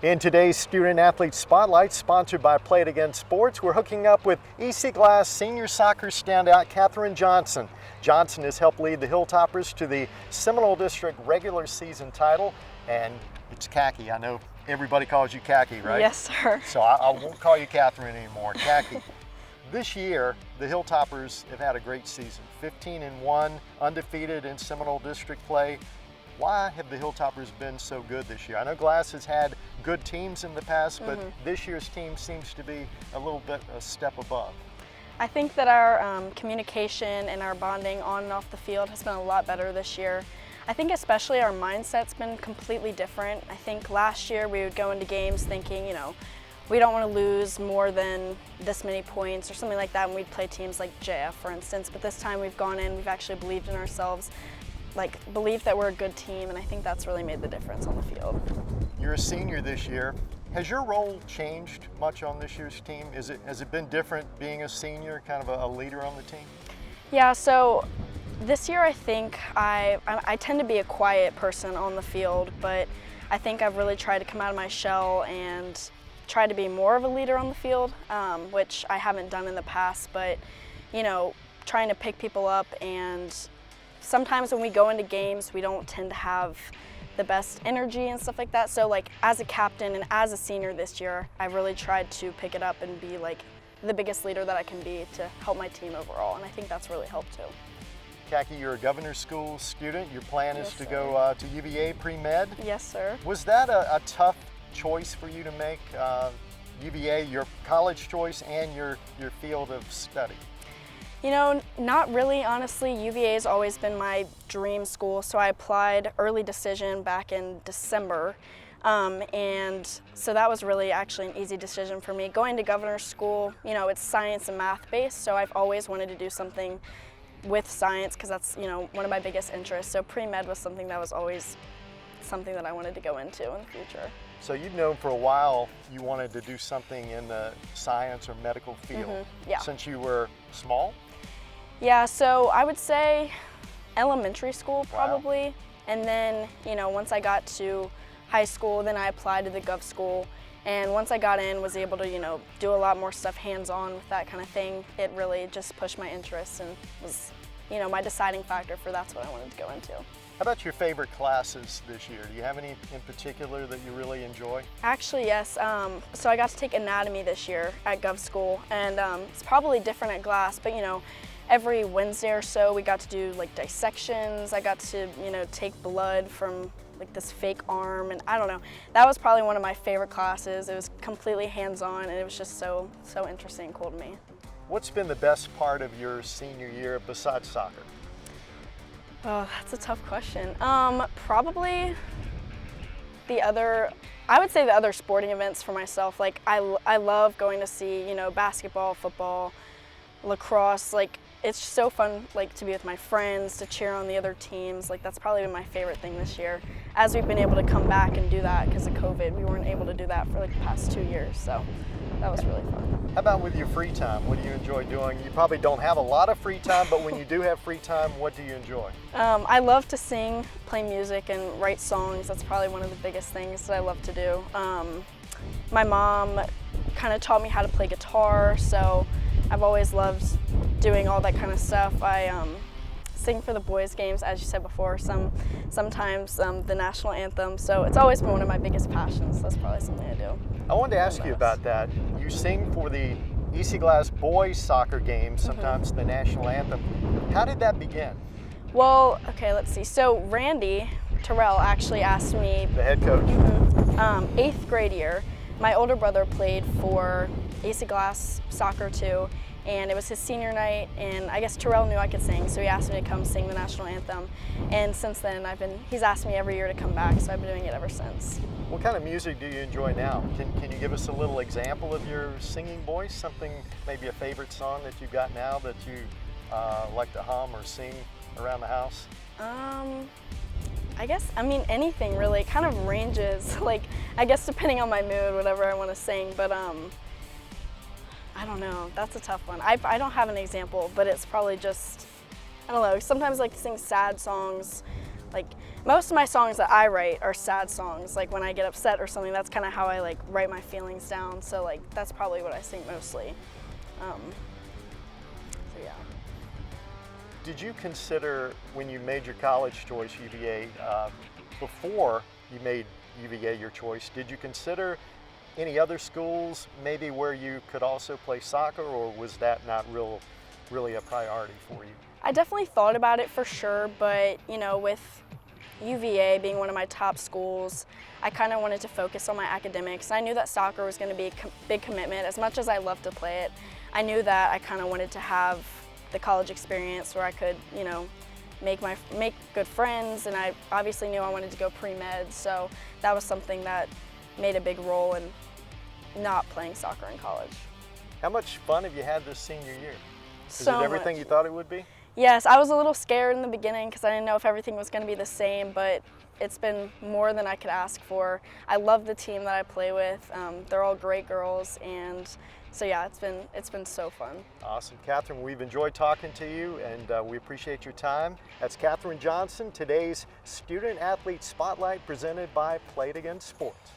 In today's Student Athlete Spotlight, sponsored by Play It Again Sports, we're hooking up with EC Glass senior soccer standout Katherine Johnson. Johnson has helped lead the Hilltoppers to the Seminole District regular season title, and it's Kakey. I know everybody calls you Kakey, right? Yes, sir. So I won't call you Katherine anymore, Kakey. This year, the Hilltoppers have had a great season, 15-1, undefeated in Seminole District play. Why have the Hilltoppers been so good this year? I know Glass has had good teams in the past, but this year's team seems to be a little bit a step above. I think that our communication and our bonding on and off the field has been a lot better this year. I think especially our mindset's been completely different. I think last year we would go into games thinking, you know, we don't want to lose more than this many points or something like that, and we'd play teams like JF, for instance. But this time we've gone in, we've actually believed in ourselves, believed that we're a good team, and I think that's really made the difference on the field. You're a senior this year. Has your role changed much on this year's team? Has it been different being a senior, kind of a leader on the team? Yeah, so this year I think I tend to be a quiet person on the field, but I think I've really tried to come out of my shell and try to be more of a leader on the field, which I haven't done in the past, but you know, trying to pick people up, and sometimes when we go into games we don't tend to have the best energy and stuff like that. So as a captain and as a senior this year, I really tried to pick it up and be the biggest leader that I can be to help my team overall, and I think that's really helped too. Kakey, you're a Governor's School student. Your plan is to go to UVA pre-med? Yes, sir. Was that a tough choice for you to make, UVA, your college choice and your field of study? You know, not really, honestly. UVA has always been my dream school, so I applied early decision back in December, and so that was really actually an easy decision for me. Going to Governor's School, you know, it's science and math based, so I've always wanted to do something with science because that's, you know, one of my biggest interests. So pre-med was something that was always something that I wanted to go into in the future. So you've known for a while you wanted to do something in the science or medical field since you were small? Yeah, so I would say elementary school probably. Wow. And then, you know, once I got to high school, then I applied to the Gov School. And once I got in, was able to, you know, do a lot more stuff hands-on with that kind of thing. It really just pushed my interests and was, you know, my deciding factor for that's what I wanted to go into. How about your favorite classes this year? Do you have any in particular that you really enjoy? Actually, yes. So I got to take anatomy this year at Gov School, and it's probably different at Glass, but you know, every Wednesday or so we got to do dissections. I got to, you know, take blood from this fake arm, and I don't know. That was probably one of my favorite classes. It was completely hands-on, and it was just so interesting and cool to me. What's been the best part of your senior year besides soccer? Oh, that's a tough question. Probably I would say the other sporting events for myself. I love going to see, you know, basketball, football, lacrosse. It's so fun, to be with my friends, to cheer on the other teams. That's probably been my favorite thing this year, as we've been able to come back and do that because of COVID. We weren't able to do that for the past 2 years, so that was really fun. How about with your free time? What do you enjoy doing? You probably don't have a lot of free time, but when you do have free time, what do you enjoy? I love to sing, play music, and write songs. That's probably one of the biggest things that I love to do. My mom kind of taught me how to play guitar, so I've always loved doing all that kind of stuff. I sing for the boys' games, as you said before, sometimes the national anthem, so it's always been one of my biggest passions. That's probably something I do. I wanted to ask you about that. You sing for the EC Glass boys soccer games, sometimes the national anthem. How did that begin? Well, okay, let's see. So Randy Terrell actually asked me, the head coach, 8th grade year. My older brother played for EC Glass soccer too, and it was his senior night, and I guess Terrell knew I could sing, so he asked me to come sing the national anthem. And since then, he's asked me every year to come back, so I've been doing it ever since. What kind of music do you enjoy now? Can you give us a little example of your singing voice? Something, maybe a favorite song that you've got now that you like to hum or sing around the house? I guess, anything really. It kind of ranges, I guess depending on my mood, whatever I want to sing, but I don't know, that's a tough one. I don't have an example, but it's probably just, I don't know, sometimes I like to sing sad songs, like most of my songs that I write are sad songs. Like when I get upset or something, that's kind of how I like write my feelings down. So like that's probably what I sing mostly. So yeah. Did you consider, when you made your college choice, UVA, before you made UVA your choice, did you consider any other schools maybe where you could also play soccer, or was that not really a priority for you? I definitely thought about it for sure, but you know, with UVA being one of my top schools, I kind of wanted to focus on my academics. I knew that soccer was going to be a big commitment. As much as I love to play it, I knew that I kind of wanted to have the college experience where I could, you know, make good friends, and I obviously knew I wanted to go pre-med, so that was something that made a big role in not playing soccer in college. How much fun have you had this senior year? Is it everything you thought it would be? Yes, I was a little scared in the beginning because I didn't know if everything was going to be the same, but it's been more than I could ask for. I love the team that I play with. They're all great girls, and so yeah, it's been so fun. Awesome. Catherine, we've enjoyed talking to you, and we appreciate your time. That's Catherine Johnson, today's Student Athlete Spotlight presented by Play It Again Sports.